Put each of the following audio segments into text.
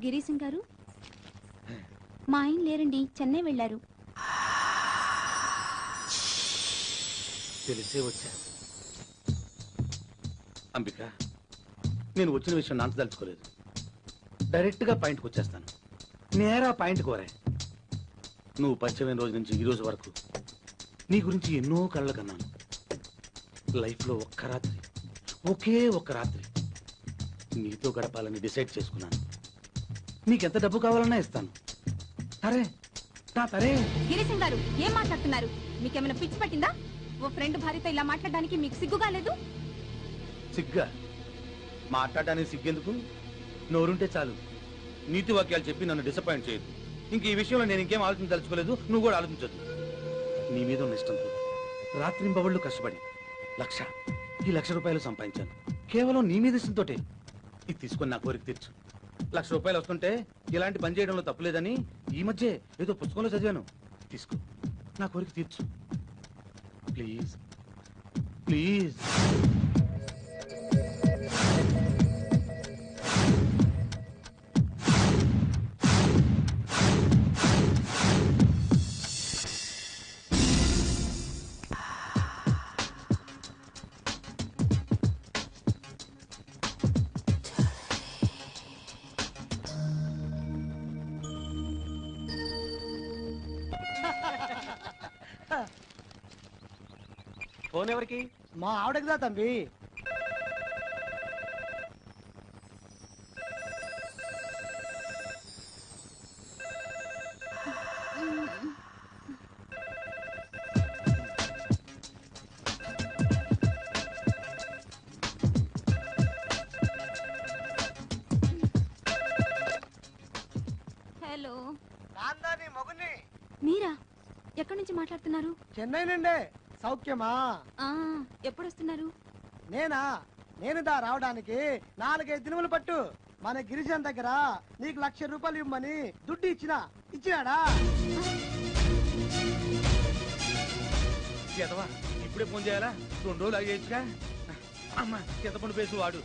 గిరీశం గారు, మా ఆయన లేరండి, చెన్నై వెళ్ళారు. తెలిసే వచ్చా. అంబిక, నేను వచ్చిన విషయం నాంచదలుచుకోలేదు. డైరెక్ట్గా పాయింట్కి వచ్చేస్తాను. నేరా పాయింట్ కోరే. నువ్వు పరిచయమైన రోజు నుంచి ఈ రోజు వరకు నీ గురించి ఎన్నో కళ్ళ కన్నాను. లైఫ్లో ఒక్క రాత్రి, ఒకే ఒక్క రాత్రి నీతో గడపాలని డిసైడ్ చేసుకున్నాను. నీకెంత డబ్బు కావాలన్నా ఇస్తాను. తరే. గిరీశం గారు, ఏం మాట్లాడుతున్నారు? మీకేమైనా పిచ్చి పట్టిందా? ఓ ఫ్రెండ్ భార్యతో ఇలా మాట్లాడడానికి మీకు సిగ్గుగా లేదు? సిగ్గా? మాట్లాడడానికి సిగ్గెందుకు? నోరుంటే చాలు. నీతి వాక్యాలు చెప్పి నన్ను డిసప్పాయింట్ చేయదు. ఇంక ఈ విషయంలో నేను ఇంకేం ఆలోచించదలుచుకోలేదు. నువ్వు కూడా ఆలోచించదు. నీ మీద ఉన్న ఇష్టంతో రాత్రింబవళ్ళు కష్టపడి ఈ 1,00,000 రూపాయలు సంపాదించాను. కేవలం నీ మీద ఇష్టంతోటే. ఇది తీసుకొని నా కోరిక తీర్చు. 1,00,000 రూపాయలు వస్తుంటే ఇలాంటి పని చేయడంలో తప్పులేదని ఈ మధ్య ఏదో పుస్తకంలో చదివాను. తీసుకో, నా కోరిక తీర్చు ప్లీజ్. ప్లీజ్. ఫోన్ ఎవరికి? మా ఆవిడకిదా తంబి. హలో. నాందాని మొగుని. మీరా? ఎక్కడి నుంచి మాట్లాడుతున్నారు? చెన్నై నుండే. సౌఖ్యమా? ఎప్పుడు వస్తున్నారు? నేను రావడానికి 4-5 దినములు పట్టు. మన గిరిజన్ దగ్గర నీకు 1,00,000 రూపాయలు ఇవ్వమని దుడ్డు ఇచ్చినాడా? ఇప్పుడే ఫోన్ చేయాలా? 2 రోజులు అయ్యేచ్చుగా. అమ్మా, చింతపండు పేసు వాడు.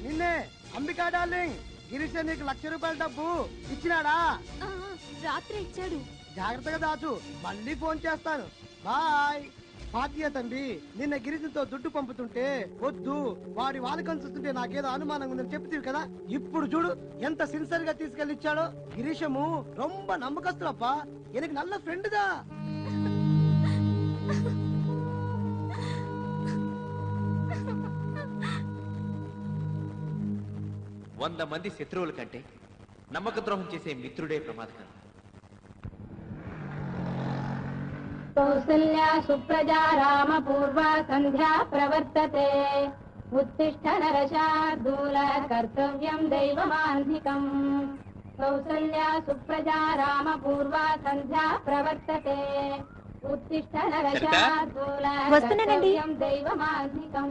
నిన్నే అంబికా డార్లింగ్. గిరిజన్ నీకు 1,00,000 రూపాయల డబ్బు ఇచ్చినాడా? రాత్రి ఇచ్చాడు. జాగ్రత్తగా దాచు. మళ్ళీ ఫోన్ చేస్తాను. బాయ్. పాతియ తండ్రి, నిన్న గిరిజంతో దుడ్డు పంపుతుంటే వద్దు, వాడి వాళ్ళకం చూస్తుంటే నాకేదో అనుమానంగా ఉందని చెప్తీవి కదా. ఇప్పుడు చూడు ఎంత సిన్సియర్ గా తీసుకెళ్లి ఇచ్చాడో. గిరీశము రొంబ నమ్మకస్తులప్ప. ఎనకు నల్ల ఫ్రెండ్ దా. వంద మంది శత్రువుల కంటే నమ్మక ద్రోహం చేసే మిత్రుడే ప్రమాదకరం. కౌసల్యా సుప్రజా రామ పూర్వా సంధ్యా ప్రవర్తతే. ఉత్తిష్ఠ నరశార్దూల కర్తవ్యం దైవమాన్ధికం. కౌసల్యా సుప్రజా రామ పూర్వా సంధ్యా ప్రవర్తతే. ఉత్తిష్ఠ నరశార్దూల కర్తవ్యం దైవమాన్ధికం.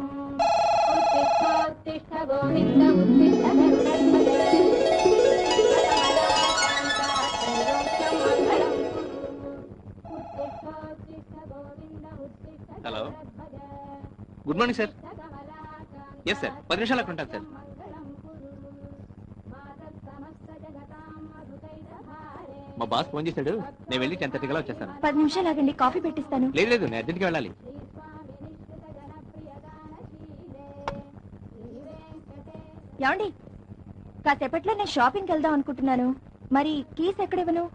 ఉత్తిష్ఠోత్తిష్ఠ గోవింద ఉత్తిష్ఠ గరుడధ్వజ. Hello, good morning sir. Yes sir, 10 నిమిషాలు అక్కడ ఉంటాను సార్. మా బాస్ ఫోన్ చేశాడు, నేను వెళ్ళి 10:30 కల్లా వచ్చేస్తాను. 10 నిమిషాలు ఆగండి, కాఫీ పెట్టిస్తాను. లేదు, నేను అర్జెంట్గా వెళ్ళాలి. ఏమండి, కాసేపట్లో నేను షాపింగ్కి వెళ్దాం అనుకుంటున్నాను. మరి కీస్ ఎక్కడ ఇవ్వను?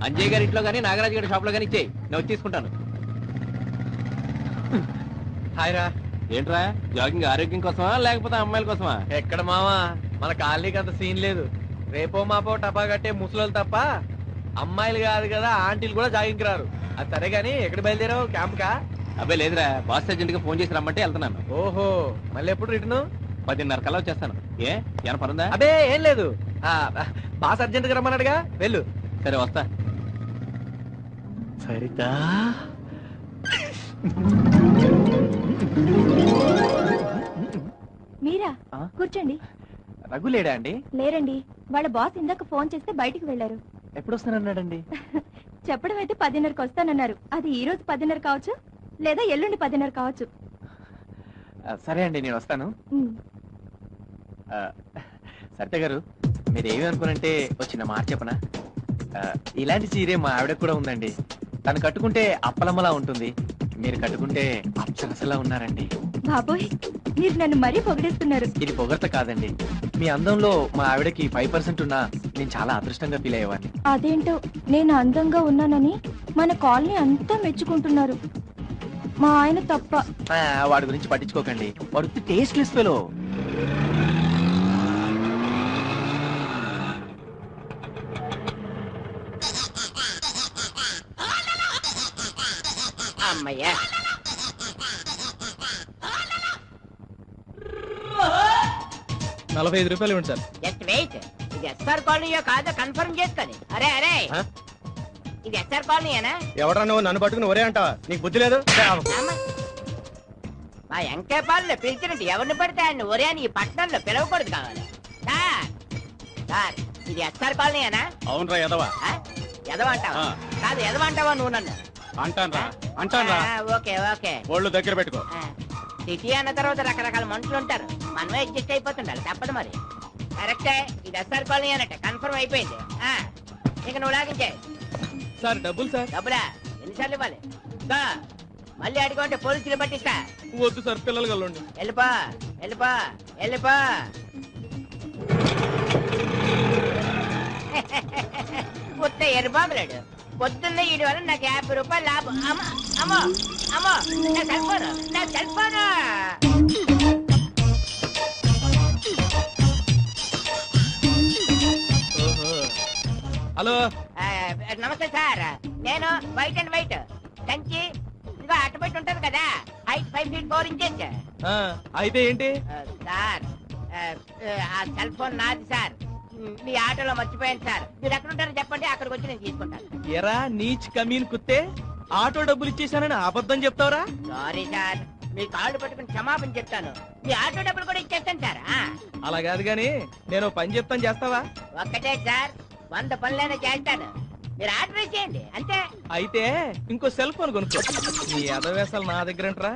అంజయ్ గారి ఇంట్లో కానీ నాగరాజు గారి షాప్ లో కానీ ఇచ్చేయి, నేను వచ్చి తీసుకుంటాను. హాయ్ రా. ఏంట్రా, జాగింగ్ ఆరోగ్యం కోసమా లేకపోతే అమ్మాయిల కోసమా? ఎక్కడ మావా, మన కాలనీకి అంత సీన్ లేదు. రేపో మాపో టపా కట్టే ముసలోళ్ళు తప్ప అమ్మాయిలు కాదు కదా, ఆంటీలు కూడా జాగింగ్ రారు. అది సరే గానీ ఎక్కడ బయలుదేరావు? క్యాంప్ కా? అబ్బాయి లేదురా, బాస్ అర్జెంట్ గా ఫోన్ చేసి రమ్మంటే వెళ్తున్నాను. ఓహో, మళ్ళీ ఎప్పుడు రిటర్న్? 10:30 కల్లా వచ్చేస్తాను. ఏమైనా పనుందా? అబే ఏం లేదు, బాస్ అర్జెంట్ గా రమ్మన్నాడుగా, వెళ్ళు. సరే వస్తా. సరితా మీరా? కూర్చోండి. రఘు లేడా అండి? లేరండి, వాళ్ళ బాస్ ఇందాక ఫోన్ చేస్తే బయటికి వెళ్లారు. ఎప్పుడు వస్తానన్నాడండి? చెప్పడం అయితే 10:30కి వస్తానన్నారు. అది ఈ రోజు 10:30 కావచ్చు, లేదా ఎల్లుండి 10:30 కావచ్చు. సరే అండి, నేను వస్తాను. సరిత గారు, మీరేమి అనుకోనంటే వచ్చిన మాట చెప్పనా? ఇలాంటి చీరే మా ఆవిడకు కూడా ఉందండి. తను కట్టుకుంటే అప్పలమ్మలా ఉంటుంది, మీరు కట్టుకుంటే అప్సరసలా ఉన్నారండి. బాబోయ్, మీరు నన్ను మరీ పొగిడేస్తున్నారు. ఇది పొగడ్త కాదండి, మీ అందంలో మా ఆవిడకి 5% ఉన్నా నేను చాలా అదృష్టంగా ఫీల్ అయ్యేవాడిని. అదేంటో నేను అందంగా ఉన్నానని మన కాలనీ అంతా మెచ్చుకుంటున్నారు, మా ఆయన తప్ప. వాడి గురించి పట్టించుకోకండి, వాడు టేస్ట్లెస్ ఫెలో. అమ్మయ్యా, ₹45 ఇవ్వండి సార్. Just wait. ఇది ఎస్ఆర్ కాలనీయో కాదో కన్ఫర్మ్ చేసుకొని. అరే అరే, ఇది ఎస్ఆర్ కాలనీయేనా? ఎవడరా నువ్వు నన్ను పట్టుకుని ఒరే అంటావా? నీకు బుద్ధి లేదు? అమ్మ, మా ఎంకేపాల్లో పిలిచినట్టు ఎవరిని పడితే ఆయన ఒరే అని ఈ పట్టణంలో పిలవకూడదు కావాలి. సార్ సార్, ఇది ఎస్ఆర్ కాలనీయేనా? అవునరా ఎదవా. ఎదవంటావా? కాదు, ఎదవంటావా నువ్వు నన్ను? అంటాన్రా. Okay okay. ఒళ్ళు దగ్గర పెట్టుకో. సిటీ అన్న తర్వాత రకరకాల మనుషులు ఉంటారు, మనమే అడ్జస్ట్ అయిపోతుండాలి, తప్పదు మరి. కరెక్టే, ఇది ఎస్ఆర్ కాలనీ అన్నట్టు కన్ఫర్మ్ అయిపోయింది. ఇక నువ్వు లాగించే. సార్ డబ్బులు సార్. డబ్బులా? ఎన్నిసార్లు ఇవ్వాలి? మళ్ళీ అడుగుంటే పోలీసులు పట్టిస్తా. వద్దు సార్, పిల్లలు కలండి. వెళ్ళిపో వెళ్ళిపో వెళ్ళిపో. ఉత్త ఎరుబాబులాడు. పొద్దున్న ఈడి వల్ల నాకు ₹50 లాభం. అమ్మో అమ్మో, నా సెల్ ఫోను, నా సెల్ ఫోను. హలో, నమస్తే సార్, నేను వైట్ అండ్ వైట్ కంచి ఇంకా అటుబెట్టి ఉంటది కదా, హైట్ 5 feet 4 inches. అయితే ఏంటి సార్, ఆ సెల్ ఫోన్ నాది సార్, మీ ఆటోలో మర్చిపోయాను సార్. మీరు ఎక్కడ ఉంటారో చెప్పండి, అక్కడికి వచ్చి నేను తీసుకుంటాను. ఎరా నీచ్ కమీన్ కుత్తే, ఆటో డబ్బులు ఇచ్చేసానని అబద్ధం చెప్తావరా? సారీ సార్, మీ కాళ్ళు పట్టుకుని క్షమాపణ చెప్తాను. మీ ఆటో డబ్బులు కూడా ఇచ్చేస్తాను సార్. అలా కాదు గాని నేను పని చెప్తాను, చేస్తావా? ఒక్కటే సార్, 100 పనులైనా చేస్తాను, మీరు ఆర్డర్ చేయండి అంతే. అయితే ఇంకో సెల్ ఫోన్ కొనుక్కో. నీ అదవేశాలు నా దగ్గర అంటరా?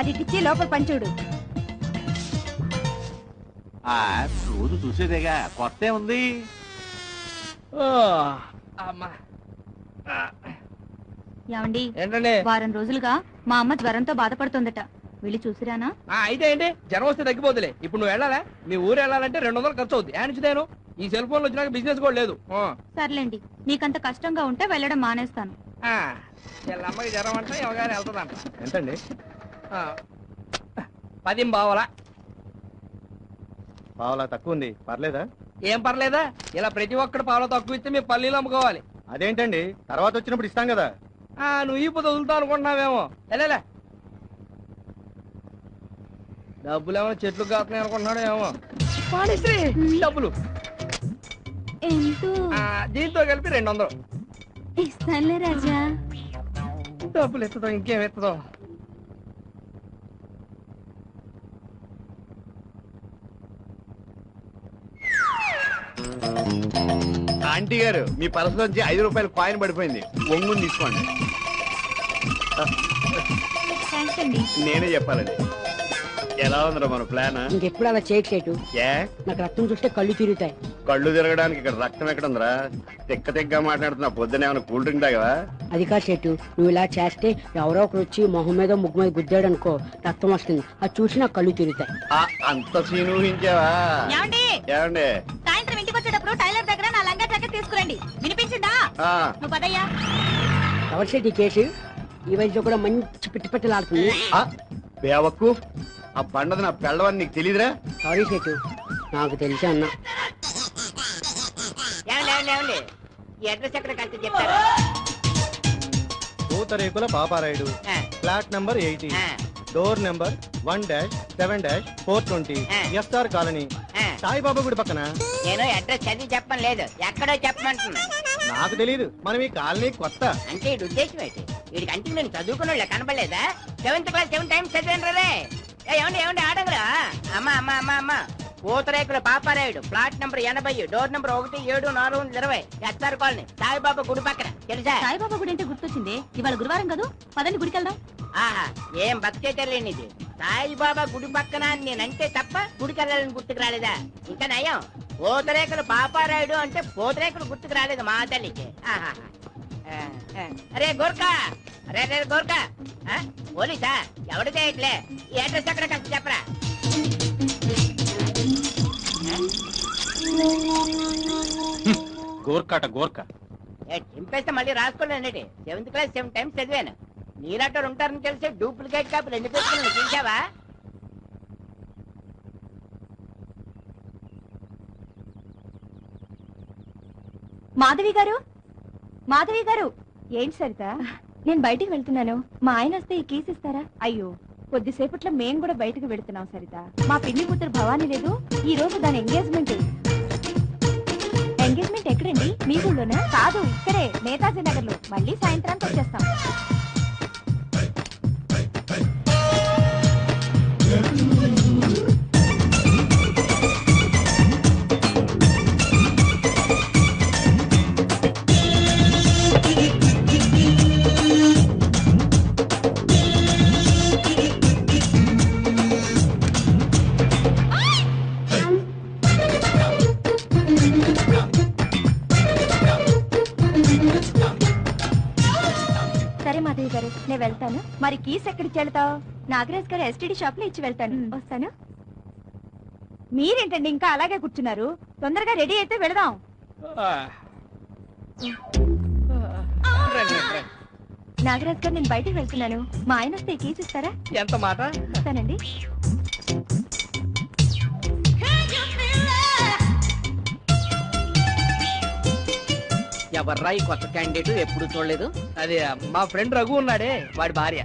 అది ఇచ్చి లోపల పంచుడు. రోజు చూసేదేగా, కొత్త ఉంది. ఏమండి, ఏంటండి? వారం రోజులుగా మా అమ్మ జ్వరంతో బాధపడుతుందట, వెళ్ళి చూసిరానా? అయితే ఏంటి, జ్వరం వస్తే తగ్గిపోతులే. ఇప్పుడు నువ్వు వెళ్ళాలా? మీ ఊరు వెళ్ళాలంటే 200 ఖర్చు అవుద్ది. నుంచిదేను ఈ సెల్ ఫోన్ వచ్చినాక బిజినెస్ కూడా లేదు. సర్లేండి, నీకంత కష్టంగా ఉంటే వెళ్ళడం మానేస్తాను. అమ్మకి జ్వరం అంటే ఎవగానే వెళ్తుందంట. ఎంతండి? 10 పావలా. పావులా తక్కువ ఉంది, పర్లేదా? ఏం పర్లేదా? ఇలా ప్రతి ఒక్కడు పావులా తక్కువ ఇస్తే మేము పల్లీలు అమ్ముకోవాలి. అదేంటండి, తర్వాత వచ్చినప్పుడు ఇస్తాం కదా. నువ్వు ఈ పొద్దు వదులుతావు అనుకుంటున్నావేమో. వెళ్ళలే, డబ్బులు ఏమో చెట్లు కాస్తున్నాయి అనుకుంటున్నాడు ఏమో. డబ్బులు దీంతో కలిపి 200. ఇస్తానులే రాజా. డబ్బులు ఎత్తుదో ఇంకేం ఎత్తుదో. ఆంటీ గారు, మీ పర్స్ నుంచి ₹5 కాయిన్ పడిపోయింది, ఒంగుని తీసుకోండి. థ్యాంక్స్ అండి. నేనే చెప్పాలండి. ఎలా ఉందిరా మన ప్లాన్? ఇంకెప్పుడు అలా చేయట్లేదు. ఏ, నాకు రక్తం చూస్తే కళ్ళు తిరుగుతాయి. కళ్ళు తిరగడానికి ఇక్కడ రక్తం ఎక్కడ ఉందిరా? తిక్క మాట్లాడుతున్నా. పొద్దున ఏమైనా కూల్ డ్రింక్ తాగవా? అది కాదు చెట్టు, నువ్వు ఇలా చేస్తే ఎవరో ఒకరు వచ్చి మొహం మీద ముగ్గు మీద గుద్దాడు అనుకో, రక్తం వస్తుంది. అది చూసి నాకు కళ్ళు తిరుగుతాయి. అంత సీన్ ఊహించావా? ఏమండి, సాయంత్రం ఇంటికి వచ్చేటప్పుడు టైలర్ దగ్గర నా లంగా జాకెట్ తీసుకురండి. వినిపించిందా? నువ్వు పదయ్యా. ఎవరి సెట్ ఈ కేసు? ఈ వయసులో కూడా మంచి పిట్టి పెట్టలాడుతుంది. బేవక్కు ఆ బండది నా పెళ్ళవని నీకు తెలియదురా? సారీ సెట్, నాకు తెలిసి అన్నా. ఏమండి ఈ అడ్రస్ ఎక్కడ కలిసి చెప్తారా? పూతరేకుల పాపారాయుడు, ఆ, ఫ్లాట్ నంబర్ 80, ఆ, డోర్ నెంబర్ 1-7-420, ఎస్ఆర్ కాలనీ, ఆ. సాయిబాబా గుడి పక్కన. నేను అడ్రస్ చదివి చెప్పను లేదు, ఎక్కడో చెప్పమంటున్నా. నాకు తెలియదు, మనం ఈ కాలనీ కొత్త. అంటే వీడి ఉద్దేశం ఏంటి? వీడికి అంటే నేను చదువుకున్న వాళ్ళ కనపడలేదా? 7th క్లాస్ 7 టైమ్స్ చదివాను రే. ఏమండి ఆడంగురా? అమ్మా పూతరేకుల Paparayudu, flat number 80, door number 17420, SR colony, Saibaba గుడి పక్కన. తెలుసా? సాయిబాబా గుడి అంటే గుర్తొచ్చింది. ఇవాళ గురువారం కదా, పదండి గుడికి వెళ్దాం. ఆహా, ఏం బతికేటలేనిది. సాయిబాబా గుడి పక్కన నేనంటే తప్ప గుడికి వెళ్ళాలని గుర్తుకు రాలేదా? ఇంకా నయం, పూతరేకుల పాపారాయుడు అంటే పూతరేకులు గుర్తుకు రాలేదు మా తల్లికి. ఆహా. అరే గోర్ఖా, అరే గోర్ఖా, పోలీసా? ఎవడితే ఇట్లే ఈ అడ్రస్ ఎక్కడ కలిసి చెప్పరా? గోర్కాట గోర్కా. చింపేస్తే మళ్ళీ రాసుకోలేనండి. 7th క్లాస్ 7 టైమ్స్ చదివాను. నీలాంటి ఉంటారని తెలిసి డూప్లికేట్ కాపులు ఎన్ని పెట్టుకుని చూసావా? మాధవి గారు ఏంటి సరిత? నేను బయటికి వెళ్తున్నాను, మా ఆయన వస్తే ఈ కీస్ ఇస్తారా? అయ్యో, కొద్దిసేపట్లో మేం కూడా బయటకు వెళ్తున్నాం సరిత. మా పిన్ని కూతురు భవానీ లేదు, ఈ రోజు దాని ఎంగేజ్మెంట్. ఎంగేజ్మెంట్ ఎక్కడండి? మీ ఊళ్ళోనా? కాదు, ఇక్కడే నేతాజీ నగర్ లో. మళ్ళీ సాయంత్రానికి వచ్చేస్తాం. సరే మాధవి గారు, నేను వెళ్తాను. మరి కీస్ ఎక్కడికి వెళ్తావు? నాగరాజ్ గారు ఎస్టీడీ షాప్ లో ఇచ్చి వెళ్తాను. వస్తాను. మీరేంటండి ఇంకా అలాగే కూర్చున్నారు? తొందరగా రెడీ అయితే వెళదాం. నాగరాజ్ గారు, నేను బయటికి వెళ్తున్నాను, మా ఆయన వస్తే కీస్ ఇస్తారా? ఎంత మాట? ఇస్తానండి. ఎవర్రా ఈ కొత్త క్యాండిడేట్? ఎప్పుడు చూడలేదు. అదే మా ఫ్రెండ్ రఘు ఉన్నాడే, వాడి భార్య.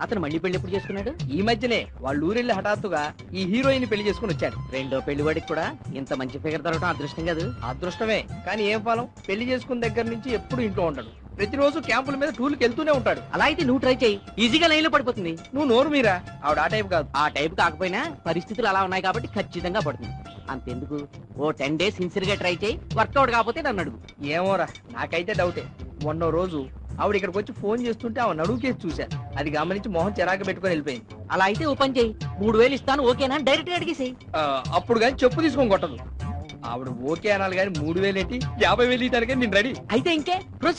అతను మళ్ళీ పెళ్లి ఎప్పుడు చేసుకున్నాడు? ఈ మధ్యనే వాళ్ళ ఊరెళ్ళి హఠాత్తుగా ఈ హీరోయిన్ పెళ్లి చేసుకుని వచ్చాడు. రెండో పెళ్లి వాడికి కూడా ఇంత మంచి ఫిగర్ దొరకడం అదృష్టం కాదు? అదృష్టమే, కానీ ఏం ఫలం? పెళ్లి చేసుకున్న దగ్గర నుంచి ఎప్పుడు ఇంట్లో ఉంటాడు. ప్రతిరోజు క్యాంపుల మీద టూర్కి వెళ్తూనే ఉంటాడు. అలా అయితే నువ్వు ట్రై చేయి, ఈజీగా లైన్ లో పడిపోతుంది. నువ్వు నోరు మీరా, ఆవిడ ఆ టైప్ కాదు. ఆ టైప్ కాకపోయినా పరిస్థితులు అలా ఉన్నాయి కాబట్టి ఖచ్చితంగా పడుతుంది. అంతెందుకు, ఓ 10 days సిన్సియర్ గా ట్రై చేయి, వర్కౌట్ కాకపోతే నన్ను అడుగు. ఏమోరా, నాకైతే డౌటే. మొన్న రోజు ఆవిడ ఇక్కడికి వచ్చి ఫోన్ చేస్తుంటే ఆవిడ నడువు కేసు చూశా. అది గమనించి మొహం చిరాకు పెట్టుకొని వెళ్ళిపోయింది. అలా అయితే ఓ పని చేయి, 3000 ఇస్తాను ఓకేనా, డైరెక్ట్ గా అడిగేసేయి. అప్పుడు కానీ చెప్పు తీసుకొని కొట్టదు. ఆవిడ ఓకే అనాలి కానీ 3000 ఏంటి, 50,000 ఇవ్వడానికి నేను రెడీ. అయితే ఇంకే ప్రొసీడ్.